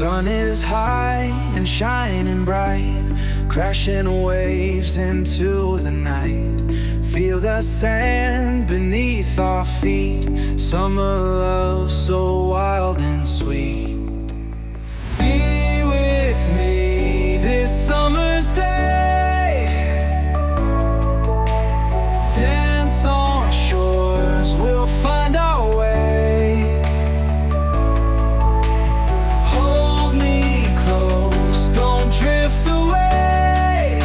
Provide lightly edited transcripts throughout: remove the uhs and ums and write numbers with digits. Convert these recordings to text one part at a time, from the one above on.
Sun is high and shining bright, crashing waves into the night. Feel the sand beneath our feet, summer love so wild and sweet. Be with me this summer's day, dance on shores, we'll find our way. Hold me close, don't drift away.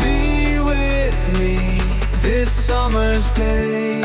Be with me this summer's day.